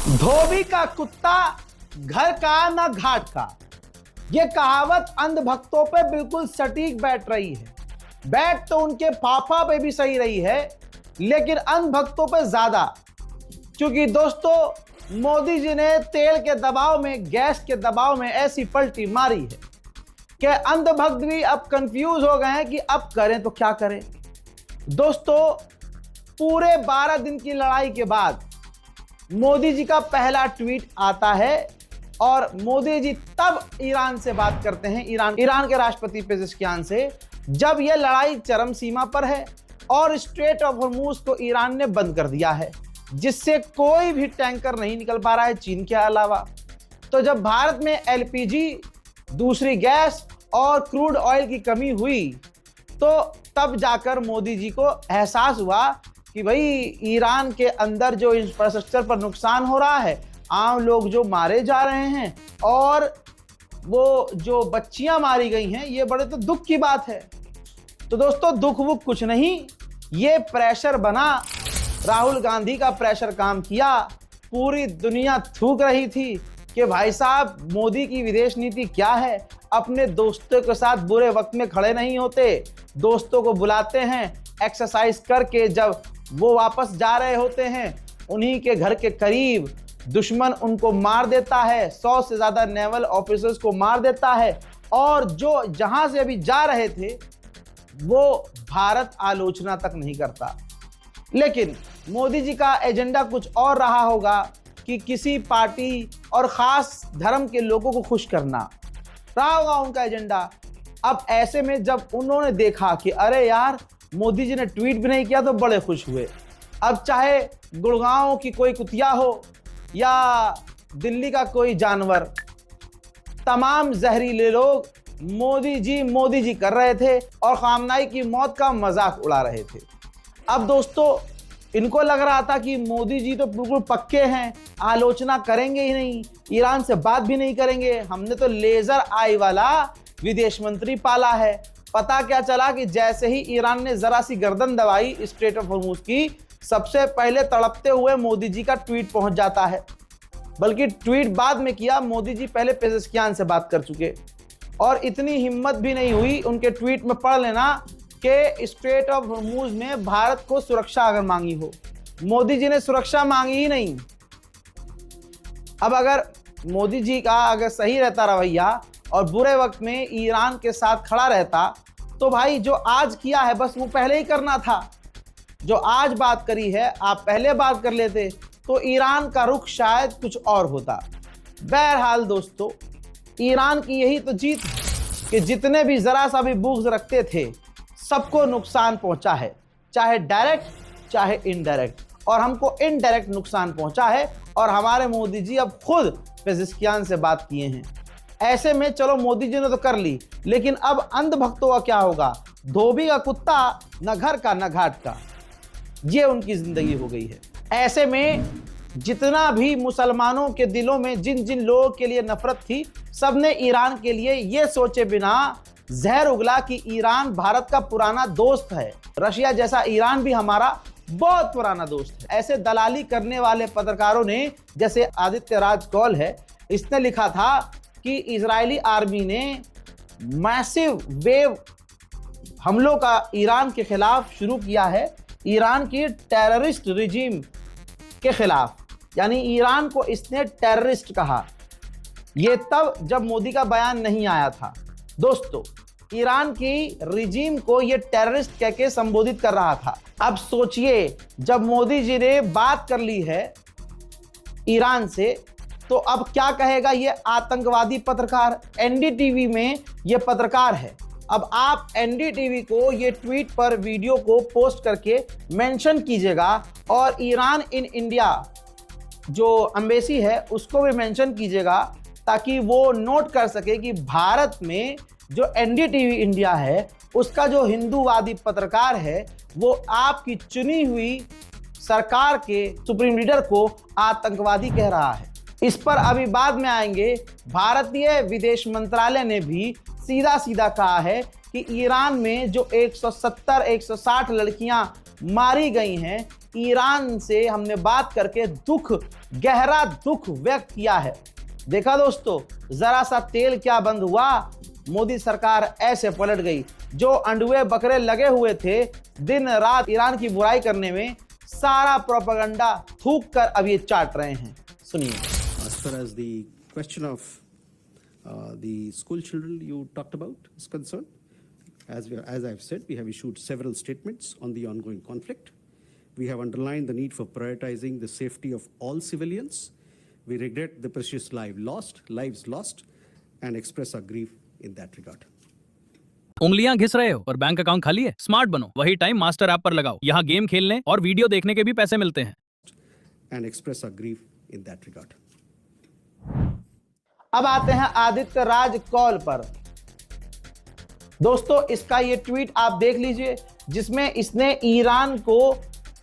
धोबी का कुत्ता घर का ना घाट का। ये कहावत अंध भक्तों पे बिल्कुल सटीक बैठ रही है। बैठ तो उनके पापा पे भी सही रही है, लेकिन अंध भक्तों पे ज्यादा। क्योंकि दोस्तों, मोदी जी ने तेल के दबाव में, गैस के दबाव में ऐसी पलटी मारी है कि अंध भक्त भी अब कंफ्यूज हो गए हैं कि अब करें तो क्या करें। दोस्तों, पूरे 12 दिन की लड़ाई के बाद मोदी जी का पहला ट्वीट आता है और मोदी जी तब ईरान से बात करते हैं, ईरान के राष्ट्रपति पेजेशकियान से, जब यह लड़ाई चरम सीमा पर है और स्ट्रेट ऑफ हॉर्मुज को ईरान ने बंद कर दिया है, जिससे कोई भी टैंकर नहीं निकल पा रहा है चीन के अलावा। तो जब भारत में एलपीजी, दूसरी गैस और क्रूड ऑयल की कमी हुई, तो तब जाकर मोदी जी को एहसास हुआ कि भाई ईरान के अंदर जो इंफ्रास्ट्रक्चर पर नुकसान हो रहा है, आम लोग जो मारे जा रहे हैं और वो जो बच्चियां मारी गई हैं, ये बड़े तो दुख की बात है। तो दोस्तों, दुख वुख कुछ नहीं, ये प्रेशर बना, राहुल गांधी का प्रेशर काम किया। पूरी दुनिया थूक रही थी कि भाई साहब, मोदी की विदेश नीति क्या है। अपने दोस्तों के साथ बुरे वक्त में खड़े नहीं होते, दोस्तों को बुलाते हैं, एक्सरसाइज करके जब वो वापस जा रहे होते हैं, उन्हीं के घर के करीब दुश्मन उनको मार देता है, 100 से ज्यादा नेवल ऑफिसर्स को मार देता है, और जो जहां से अभी जा रहे थे वो भारत आलोचना तक नहीं करता। लेकिन मोदी जी का एजेंडा कुछ और रहा होगा कि किसी पार्टी और खास धर्म के लोगों को खुश करना रहा होगा उनका एजेंडा। अब ऐसे में जब उन्होंने देखा कि अरे यार, मोदी जी ने ट्वीट भी नहीं किया, तो बड़े खुश हुए। अब चाहे गुड़गांव की कोई कुतिया हो या दिल्ली का कोई जानवर, तमाम जहरीले लोग मोदी जी कर रहे थे और खामनाई की मौत का मजाक उड़ा रहे थे। अब दोस्तों, इनको लग रहा था कि मोदी जी तो बिल्कुल पक्के हैं, आलोचना करेंगे ही नहीं, ईरान से बात भी नहीं करेंगे, हमने तो लेजर आई वाला विदेश मंत्री पाला है। पता क्या चला कि जैसे ही ईरान ने जरा सी गर्दन दबाई स्ट्रेट ऑफ हॉर्मुज की, सबसे पहले तड़पते हुए मोदी जी का ट्वीट पहुंच जाता है। बल्कि ट्वीट बाद में किया, मोदी जी पहले पेजेशकियान से बात कर चुके, और इतनी हिम्मत भी नहीं हुई उनके ट्वीट में पढ़ लेना कि स्ट्रेट ऑफ हॉर्मुज में भारत को सुरक्षा अगर मांगी हो। मोदी जी ने सुरक्षा मांगी ही नहीं। अब अगर मोदी जी का अगर सही रहता रवैया और बुरे वक्त में ईरान के साथ खड़ा रहता, तो भाई जो आज किया है बस वो पहले ही करना था। जो आज बात करी है आप पहले बात कर लेते, तो ईरान का रुख शायद कुछ और होता। बहरहाल दोस्तों, ईरान की यही तो जीत है कि जितने भी जरा सा भी बुग़्ज़ रखते थे, सबको नुकसान पहुंचा है, चाहे डायरेक्ट चाहे इनडायरेक्ट, और हमको इनडायरेक्ट नुकसान पहुंचा है। और हमारे मोदी जी अब खुद पेजेशकियान से बात किए हैं। ऐसे में चलो, मोदी जी ने तो कर ली, लेकिन अब अंध भक्तों का क्या होगा। धोबी का कुत्ता न घर का न घाट का, ये उनकी जिंदगी हो गई है। ऐसे में जितना भी मुसलमानों के दिलों में जिन जिन लोगों के लिए नफरत थी, सबने ईरान के लिए ये सोचे बिना जहर उगला कि ईरान भारत का पुराना दोस्त है। रशिया जैसा ईरान भी हमारा बहुत पुराना दोस्त है। ऐसे दलाली करने वाले पत्रकारों ने, जैसे आदित्य राज कौल है, इसने लिखा था कि इजरायली आर्मी ने मैसिव वेव हमलों का ईरान के खिलाफ शुरू किया है, ईरान की टेररिस्ट रिजीम के खिलाफ। यानी ईरान को इसने टेररिस्ट कहा। यह तब जब मोदी का बयान नहीं आया था। दोस्तों, ईरान की रिजीम को यह टेररिस्ट कह के संबोधित कर रहा था। अब सोचिए, जब मोदी जी ने बात कर ली है ईरान से, तो अब क्या कहेगा ये आतंकवादी पत्रकार। एनडीटीवी में ये पत्रकार है। अब आप एनडीटीवी को ये ट्वीट पर वीडियो को पोस्ट करके मेंशन कीजिएगा, और ईरान इन इंडिया जो एम्बेसी है उसको भी मेंशन कीजिएगा, ताकि वो नोट कर सके कि भारत में जो एनडीटीवी इंडिया है, उसका जो हिंदूवादी पत्रकार है, वो आपकी चुनी हुई सरकार के सुप्रीम लीडर को आतंकवादी कह रहा है। इस पर अभी बाद में आएंगे। भारतीय विदेश मंत्रालय ने भी सीधा सीधा कहा है कि ईरान में जो 170-160 लड़कियां मारी गई हैं। ईरान से हमने बात करके गहरा दुख व्यक्त किया है। देखा दोस्तों, जरा सा तेल क्या बंद हुआ, मोदी सरकार ऐसे पलट गई। जो अंडुए बकरे लगे हुए थे दिन रात ईरान की बुराई करने में, सारा प्रोपेगेंडा थूक कर अब ये चाट रहे हैं। सुनिए। As far as the question of the school children you talked about is concerned, as I've said, we have issued several statements on the ongoing conflict. We have underlined the need for prioritizing the safety of all civilians. We regret the precious lives lost, and express our grief in that regard. उंगलियां घिस रहे हो और bank account खाली है? Smart बनो, वही time master app पर लगाओ। यहाँ गेम खेलने और वीडियो देखने के भी पैसे मिलते हैं। And express our grief in that regard. अब आते हैं आदित्य राज कौल पर। दोस्तों, इसका ये ट्वीट आप देख लीजिए, जिसमें इसने ईरान को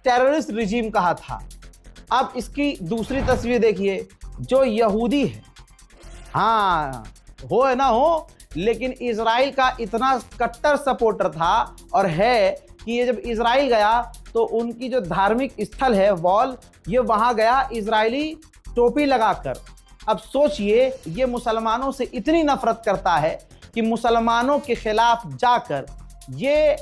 टेररिस्ट रिजीम कहा था। अब इसकी दूसरी तस्वीर देखिए, जो यहूदी है, हाँ हो है ना हो, लेकिन इजराइल का इतना कट्टर सपोर्टर था और है कि ये जब इजराइल गया तो उनकी जो धार्मिक स्थल है वॉल, ये वहां गया इजरायली टोपी लगाकर। अब सोचिए, ये मुसलमानों से इतनी नफरत करता है कि मुसलमानों के खिलाफ जाकर ये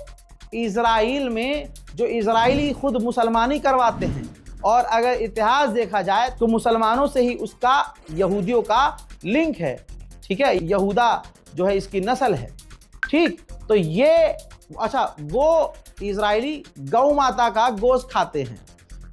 इजराइल में जो इजरायली खुद मुसलमानी करवाते हैं, और अगर इतिहास देखा जाए तो मुसलमानों से ही उसका यहूदियों का लिंक है। ठीक है, यहूदा जो है इसकी नस्ल है। ठीक, तो ये अच्छा, वो इजरायली गौ माता का गोश्त खाते हैं,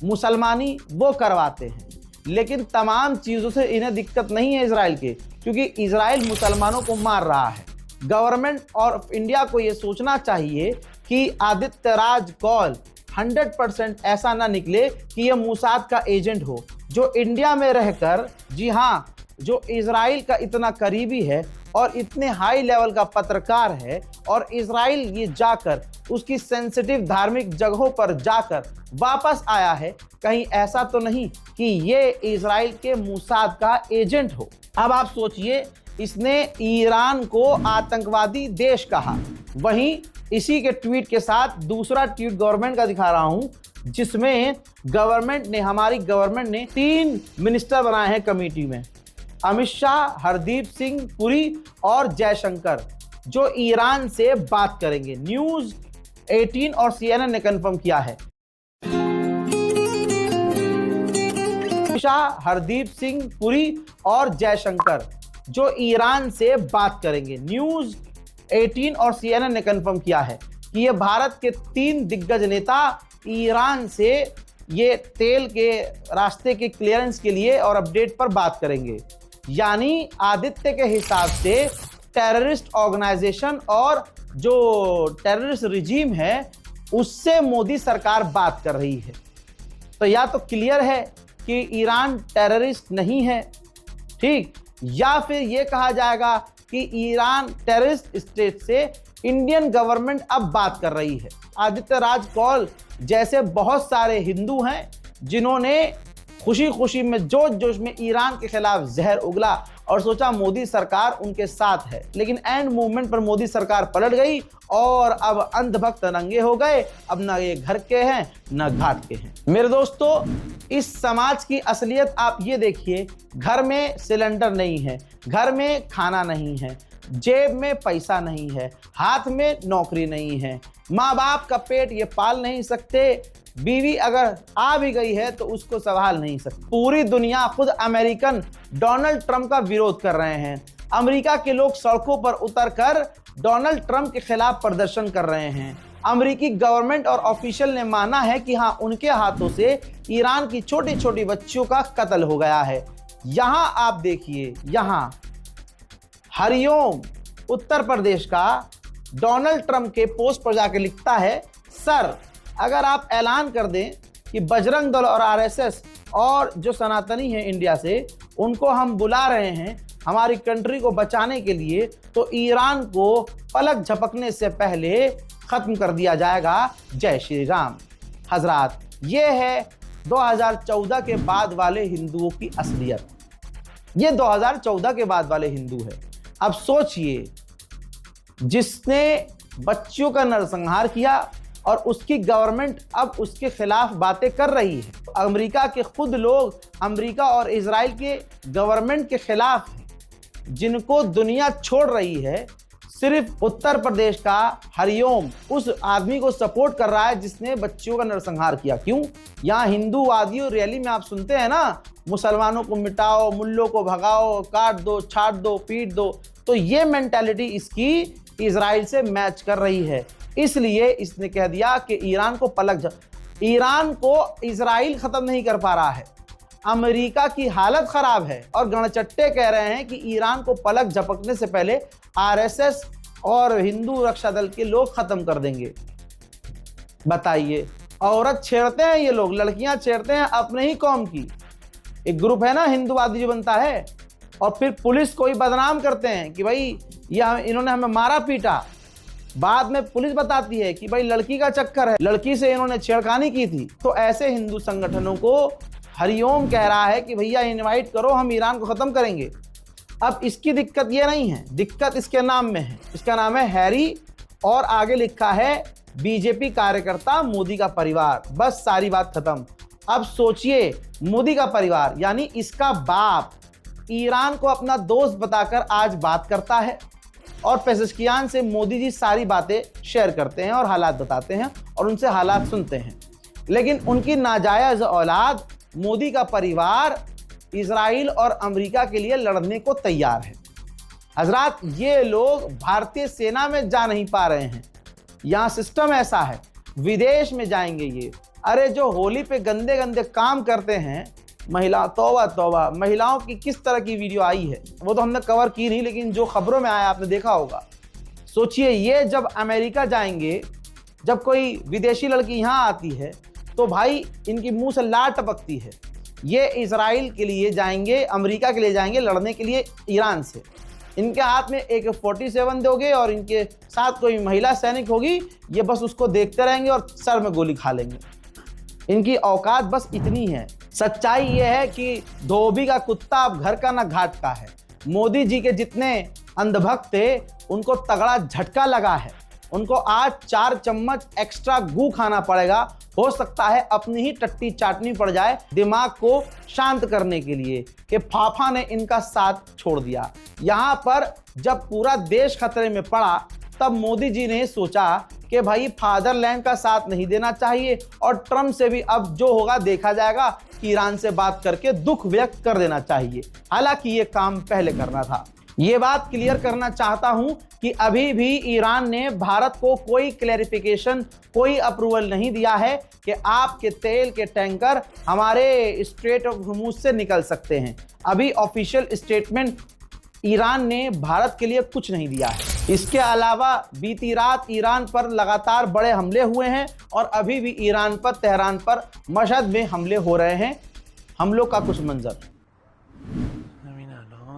मुसलमानी वो करवाते हैं, लेकिन तमाम चीज़ों से इन्हें दिक्कत नहीं है इजराइल के, क्योंकि इजराइल मुसलमानों को मार रहा है। गवर्नमेंट और इंडिया को ये सोचना चाहिए कि आदित्य राज कौल 100% ऐसा ना निकले कि ये मोसाद का एजेंट हो, जो इंडिया में रहकर, जी हाँ, जो इजराइल का इतना करीबी है और इतने हाई लेवल का पत्रकार है, और इजराइल ये जाकर उसकी सेंसिटिव धार्मिक जगहों पर जाकर वापस आया है। कहीं ऐसा तो नहीं कि ये इजराइल के मोसाद का एजेंट हो। अब आप सोचिए, इसने ईरान को आतंकवादी देश कहा। वहीं इसी के ट्वीट के साथ दूसरा ट्वीट गवर्नमेंट का दिखा रहा हूं, जिसमें हमारी गवर्नमेंट ने 3 मिनिस्टर बनाए हैं कमेटी में, अमित शाह, हरदीप सिंह पुरी और जयशंकर, जो ईरान से बात करेंगे। न्यूज़ 18 और CNN ने कंफर्म किया है। अमित शाह, हरदीप सिंह पुरी और जयशंकर, जो ईरान से बात करेंगे। न्यूज़ 18 और CNN ने कंफर्म किया है कि ये भारत के 3 दिग्गज नेता ईरान से ये तेल के रास्ते के क्लियरेंस के लिए और अपडेट पर बात करेंगे। यानी आदित्य के हिसाब से टेररिस्ट ऑर्गेनाइजेशन और जो टेररिस्ट रिजीम है उससे मोदी सरकार बात कर रही है। तो या तो क्लियर है कि ईरान टेररिस्ट नहीं है, ठीक, या फिर ये कहा जाएगा कि ईरान टेररिस्ट स्टेट से इंडियन गवर्नमेंट अब बात कर रही है। आदित्य राज कौल जैसे बहुत सारे हिंदू हैं जिन्होंने खुशी खुशी में जोश जोश में ईरान के खिलाफ जहर उगला और सोचा मोदी सरकार उनके साथ है, लेकिन एंड मूवमेंट पर मोदी सरकार पलट गई और अब अंधभक्त नंगे हो गए। अब ना ये घर के हैं ना घाट के हैं। मेरे दोस्तों, इस समाज की असलियत आप ये देखिए, घर में सिलेंडर नहीं है, घर में खाना नहीं है, जेब में पैसा नहीं है, हाथ में नौकरी नहीं है, माँ बाप का पेट ये पाल नहीं सकते, बीवी अगर आ भी गई है तो उसको संभाल नहीं सकते। पूरी दुनिया, खुद अमेरिकन डोनाल्ड ट्रंप का विरोध कर रहे हैं। अमेरिका के लोग सड़कों पर उतरकर डोनाल्ड ट्रंप के खिलाफ प्रदर्शन कर रहे हैं। अमेरिकी गवर्नमेंट और ऑफिशियल ने माना है कि हाँ, उनके हाथों से ईरान की छोटी छोटी बच्चियों का कत्ल हो गया है। यहाँ आप देखिए, यहाँ हरिओम उत्तर प्रदेश का डोनाल्ड ट्रंप के पोस्ट पर जाकर लिखता है, सर अगर आप ऐलान कर दें कि बजरंग दल और आरएसएस और जो सनातनी हैं इंडिया से, उनको हम बुला रहे हैं हमारी कंट्री को बचाने के लिए, तो ईरान को पलक झपकने से पहले खत्म कर दिया जाएगा। जय श्री राम। हजरात, ये है 2014 के बाद वाले हिंदुओं की असलियत। ये 2014 के बाद वाले हिंदू है। अब सोचिए, जिसने बच्चियों का नरसंहार किया और उसकी गवर्नमेंट अब उसके खिलाफ बातें कर रही है। अमेरिका के खुद लोग अमेरिका और इजराइल के गवर्नमेंट के खिलाफ हैं, जिनको दुनिया छोड़ रही है। सिर्फ उत्तर प्रदेश का हरिओम उस आदमी को सपोर्ट कर रहा है जिसने बच्चियों का नरसंहार किया। क्यों? यहाँ हिंदूवादियों रैली में आप सुनते हैं ना, मुसलमानों को मिटाओ, मुल्लों को भगाओ, काट दो, छाट दो, पीट दो। तो ये मेंटालिटी इसकी इजराइल से मैच कर रही है। इसलिए इसने कह दिया कि ईरान को इजराइल खत्म नहीं कर पा रहा है, अमेरिका की हालत खराब है। और गणचट्टे कह रहे हैं कि ईरान को पलक झपकने से पहले आरएसएस और हिंदू रक्षा दल के लोग खत्म कर देंगे। बताइए, औरत छेड़ते हैं ये लोग, लड़कियां छेड़ते हैं अपने ही कौम की। एक ग्रुप है ना हिंदूवादी जो बनता है, और फिर पुलिस को ही बदनाम करते हैं कि भाई ये इन्होंने हमें मारा पीटा। बाद में पुलिस बताती है कि भाई लड़की का चक्कर है, लड़की से इन्होंने छेड़खानी की थी। तो ऐसे हिंदू संगठनों को हरिओम कह रहा है कि भैया इनवाइट करो, हम ईरान को खत्म करेंगे। अब इसकी दिक्कत ये नहीं है, दिक्कत इसके नाम में है। इसका नाम है हैरी और आगे लिखा है बीजेपी कार्यकर्ता मोदी का परिवार। बस सारी बात खत्म। अब सोचिए, मोदी का परिवार यानी इसका बाप ईरान को अपना दोस्त बताकर आज बात करता है, और पेजेश्कियान से मोदी जी सारी बातें शेयर करते हैं और हालात बताते हैं और उनसे हालात सुनते हैं। लेकिन उनकी नाजायज औलाद मोदी का परिवार इजराइल और अमेरिका के लिए लड़ने को तैयार है। हजरात, ये लोग भारतीय सेना में जा नहीं पा रहे हैं। यहाँ सिस्टम ऐसा है, विदेश में जाएंगे ये। अरे जो होली पे गंदे गंदे काम करते हैं महिला, तौबा तौबा, महिलाओं की किस तरह की वीडियो आई है वो तो हमने कवर की नहीं, लेकिन जो खबरों में आया आपने देखा होगा। सोचिए, ये जब अमेरिका जाएंगे, जब कोई विदेशी लड़की यहाँ आती है तो भाई इनकी मुंह से लार टपकती है। ये इजराइल के लिए जाएंगे, अमेरिका के लिए जाएंगे लड़ने के लिए ईरान से। इनके हाथ में AK-47 दोगे और इनके साथ कोई महिला सैनिक होगी, ये बस उसको देखते रहेंगे और सर में गोली खा लेंगे। इनकी औकात बस इतनी है। सच्चाई ये है कि धोबी का कुत्ता अब घर का ना घाट का है। मोदी जी के जितने अंधभक्त थे उनको तगड़ा झटका लगा है। उनको आज 4 चम्मच एक्स्ट्रा गू खाना पड़ेगा। हो सकता है अपनी ही टट्टी चाटनी पड़ जाए दिमाग को शांत करने के लिए कि फाफा ने इनका साथ छोड़ दिया। यहाँ पर जब पूरा देश खतरे में पड़ा तब मोदी जी ने सोचा कि भाई फादरलैंड का साथ नहीं देना चाहिए और ट्रम्प से भी अब जो होगा देखा जाएगा, कि ईरान से बात करके दुख व्यक्त कर देना चाहिए। हालांकि ये काम पहले करना था। ये बात क्लियर करना चाहता हूं कि अभी भी ईरान ने भारत को कोई क्लैरिफिकेशन, कोई अप्रूवल नहीं दिया है कि आपके तेल के टैंकर हमारे स्ट्रेट ऑफ हॉर्मुज़ से निकल सकते हैं। अभी ऑफिशियल स्टेटमेंट ईरान ने भारत के लिए कुछ नहीं दिया है। इसके अलावा बीती रात ईरान पर लगातार बड़े हमले हुए हैं और अभी भी ईरान पर, तेहरान पर, मशहद में हमले हो रहे हैं। हमलों का कुछ मंजर।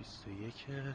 21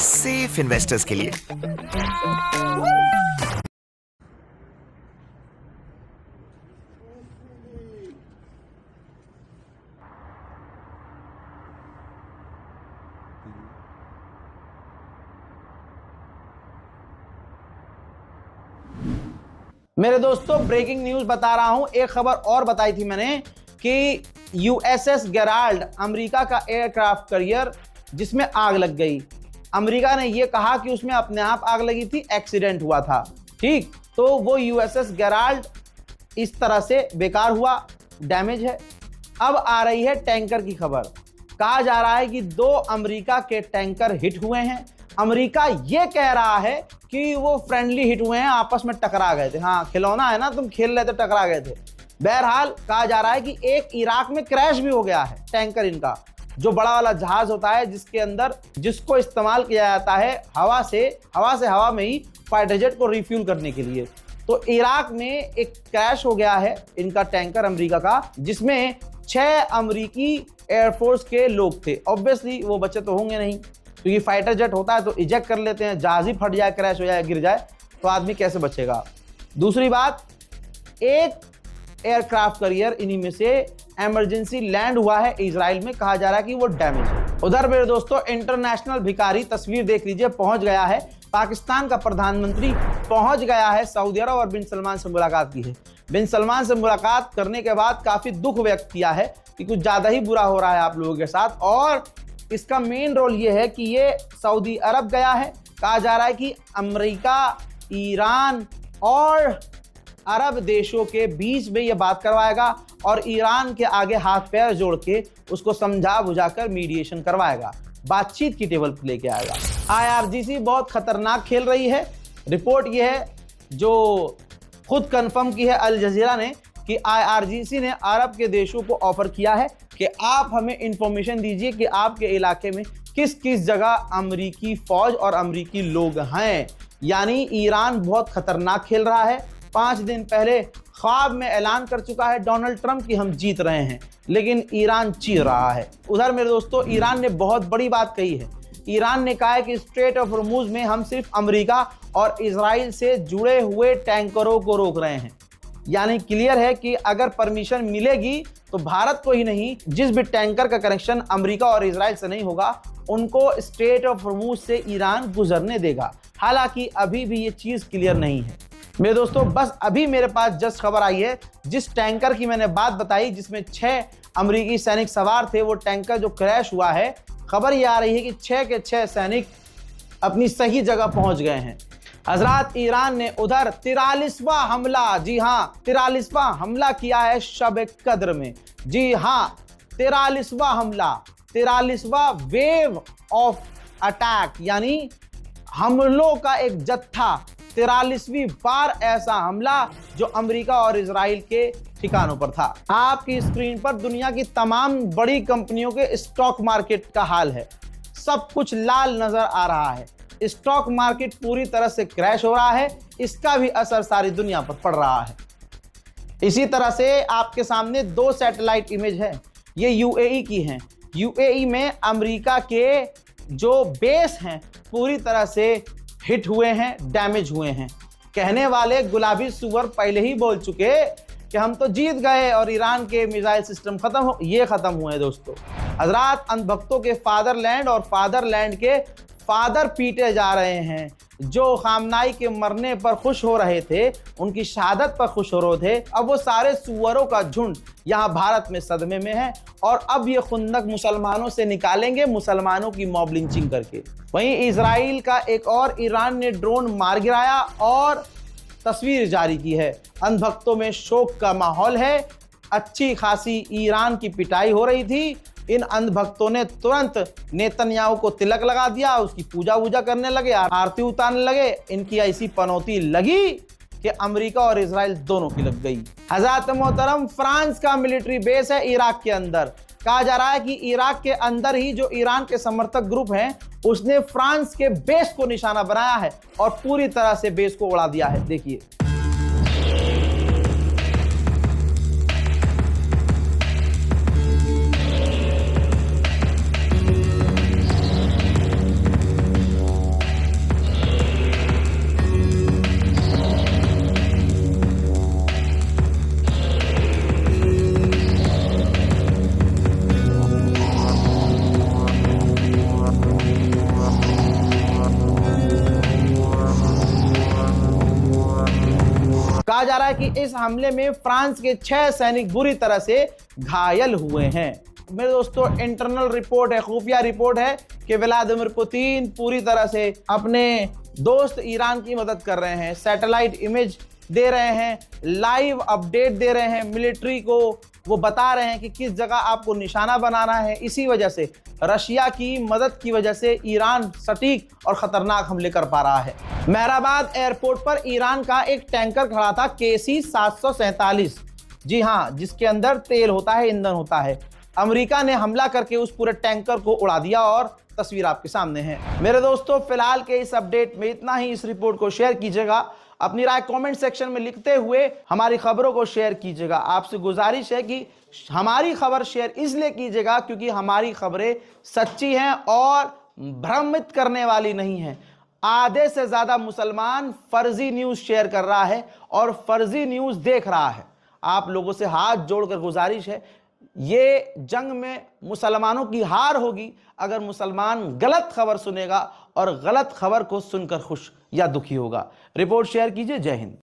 सेफ इन्वेस्टर्स के लिए मेरे दोस्तों, ब्रेकिंग न्यूज बता रहा हूं। एक खबर और बताई थी मैंने कि USS गेराल्ड अमेरिका का एयरक्राफ्ट कैरियर जिसमें आग लग गई। अमेरिका ने यह कहा कि उसमें अपने आप आग लगी थी, एक्सीडेंट हुआ था। ठीक, तो वो USS गेराल्ड इस तरह से बेकार हुआ, डैमेज है। अब आ रही है टैंकर की खबर। कहा जा रहा है कि 2 अमेरिका के टैंकर हिट हुए हैं। अमेरिका ये कह रहा है कि वो फ्रेंडली हिट हुए हैं, आपस में टकरा गए थे। हाँ, खिलौना है ना, तुम खेल रहे थे, टकरा गए थे। बहरहाल कहा जा रहा है कि एक इराक में क्रैश भी हो गया है टैंकर इनका। जो बड़ा वाला जहाज होता है जिसको इस्तेमाल किया जाता है हवा से हवा में ही फाइटर जेट को रिफ्यूल करने के लिए। तो इराक में एक क्रैश हो गया है इनका टैंकर अमेरिका का, जिसमें 6 अमेरिकी एयरफोर्स के लोग थे। ऑब्वियसली वो बचे तो होंगे नहीं, क्योंकि फाइटर जेट होता है तो इजेक्ट कर लेते हैं, जहाज ही फट जाए, क्रैश हो जाए, गिर जाए तो आदमी कैसे बचेगा। दूसरी बात, एक एयरक्राफ्ट कैरियर इन्हीं में से इमरजेंसी लैंड हुआ है इजराइल में, कहा जा रहा है कि वो डैमेज है। उधर मेरे दोस्तों इंटरनेशनल भिखारी, तस्वीर देख लीजिए, पहुंच गया है पाकिस्तान का प्रधानमंत्री, पहुंच गया है सऊदी अरब और बिन सलमान से मुलाकात की है। बिन सलमान से मुलाकात करने के बाद काफी दुख व्यक्त किया है कि कुछ ज्यादा ही बुरा हो रहा है आप लोगों के साथ, और इसका मेन रोल ये है कि ये सऊदी अरब गया है। कहा जा रहा है कि अमेरिका, ईरान और अरब देशों के बीच में ये बात करवाएगा और ईरान के आगे हाथ पैर जोड़ के उसको समझा बुझाकर मीडिएशन करवाएगा, बातचीत की टेबल पर लेके आएगा। IRGC बहुत खतरनाक खेल रही है। रिपोर्ट ये है जो खुद कंफर्म की है अल जजीरा ने कि IRGC ने अरब के देशों को ऑफर किया है कि आप हमें इंफॉर्मेशन दीजिए कि आपके इलाके में किस किस जगह अमेरिकी फौज और अमेरिकी लोग हैं। यानी ईरान बहुत खतरनाक खेल रहा है। 5 दिन पहले ख्वाब में ऐलान कर चुका है डोनाल्ड ट्रंप कि हम जीत रहे हैं, लेकिन ईरान चीर रहा है। उधर मेरे दोस्तों ईरान ने बहुत बड़ी बात कही है। ईरान ने कहा है कि स्ट्रेट ऑफ हॉर्मुज में हम सिर्फ अमेरिका और इजराइल से जुड़े हुए टैंकरों को रोक रहे हैं। यानी क्लियर है कि अगर परमिशन मिलेगी तो भारत को ही नहीं, जिस भी टैंकर का कनेक्शन अमेरिका और इजराइल से नहीं होगा उनको स्ट्रेट ऑफ हॉर्मुज से ईरान गुजरने देगा। हालांकि अभी भी ये चीज क्लियर नहीं है मेरे दोस्तों। बस अभी मेरे पास जस्ट खबर आई है, जिस टैंकर की मैंने बात बताई जिसमें 6 अमेरिकी सैनिक सवार थे, वो टैंकर जो क्रैश हुआ है, खबर ये आ रही है कि 6 के 6 सैनिक अपनी सही जगह पहुंच गए हैं। हजरात, ईरान ने उधर 43वां हमला, जी हाँ 43वां हमला किया है शब कद्र में। जी हाँ 43वां हमला, 43वां वेव ऑफ अटैक, यानी हमलों का एक जत्था, 43वीं बार ऐसा हमला जो अमेरिका और इजराइल के ठिकानों पर था। आपकी स्क्रीन पर दुनिया की तमाम बड़ी कंपनियों के स्टॉक मार्केट का हाल है। सब कुछ लाल नजर आ रहा है। स्टॉक मार्केट पूरी तरह से क्रैश हो रहा है। इसका भी असर सारी दुनिया पर पड़ रहा है। इसी तरह से आपके सामने 2 सैटेलाइट इमेज है, ये यूएई की हैं। यूएई में अमेरिका के जो बेस हैं पूरी तरह से हिट हुए हैं, डैमेज हुए हैं। कहने वाले गुलाबी सुअर पहले ही बोल चुके कि हम तो जीत गए और ईरान के मिसाइल सिस्टम खत्म हुए हैं दोस्तों। हजरात, अंधभक्तों के फादरलैंड और फादरलैंड के फादर पीटे जा रहे हैं। जो खामनाई के मरने पर खुश हो रहे थे, उनकी शहादत पर खुश हो रहे थे, अब वो सारे सुअरों का झुंड यहाँ भारत में सदमे में है और अब ये खुंदक मुसलमानों से निकालेंगे, मुसलमानों की मॉब लिंचिंग करके। वहीं इजराइल का एक और ईरान ने ड्रोन मार गिराया और तस्वीर जारी की है। अंधभक्तों में शोक का माहौल है। अच्छी खासी ईरान की पिटाई हो रही थी। इन अंधभक्तों ने तुरंत नेतन्याहू को तिलक लगा दिया, उसकी पूजा वूजा करने लगे, आरती उतारने लगे। इनकी ऐसी पनौती लगी कि अमेरिका और इजराइल दोनों की लग गई। हज़रात मोहतरम, फ्रांस का मिलिट्री बेस है इराक के अंदर। कहा जा रहा है कि इराक के अंदर ही जो ईरान के समर्थक ग्रुप हैं, उसने फ्रांस के बेस को निशाना बनाया है और पूरी तरह से बेस को उड़ा दिया है। देखिए, कहा जा रहा है कि इस हमले में फ्रांस के 6 सैनिक बुरी तरह से घायल हुए हैं। मेरे दोस्तों, इंटरनल रिपोर्ट है, खुफिया रिपोर्ट है कि व्लादिमीर पुतिन पूरी तरह से अपने दोस्त ईरान की मदद कर रहे हैं। सैटेलाइट इमेज दे रहे हैं, लाइव अपडेट दे रहे हैं मिलिट्री को। वो बता रहे हैं कि किस जगह आपको निशाना बनाना है। इसी वजह से, रशिया की मदद की वजह से ईरान सटीक और खतरनाक हमले कर पा रहा है। मेहराबाद एयरपोर्ट पर ईरान का एक टैंकर खड़ा था, KC 747, जी हाँ, जिसके अंदर तेल होता है, ईंधन होता है। अमेरिका ने हमला करके उस पूरे टैंकर को उड़ा दिया और तस्वीर आपके सामने है। मेरे दोस्तों, फिलहाल के इस अपडेट में इतना ही। इस रिपोर्ट को शेयर कीजिएगा, अपनी राय कमेंट सेक्शन में लिखते हुए हमारी खबरों को शेयर कीजिएगा। आपसे गुजारिश है कि हमारी खबर शेयर इसलिए कीजिएगा क्योंकि हमारी खबरें सच्ची हैं और भ्रमित करने वाली नहीं हैं। आधे से ज्यादा मुसलमान फर्जी न्यूज शेयर कर रहा है और फर्जी न्यूज देख रहा है। आप लोगों से हाथ जोड़कर गुजारिश है, ये जंग में मुसलमानों की हार होगी अगर मुसलमान गलत खबर सुनेगा और गलत खबर को सुनकर खुश या दुखी होगा। रिपोर्ट शेयर कीजिए। जय हिंद।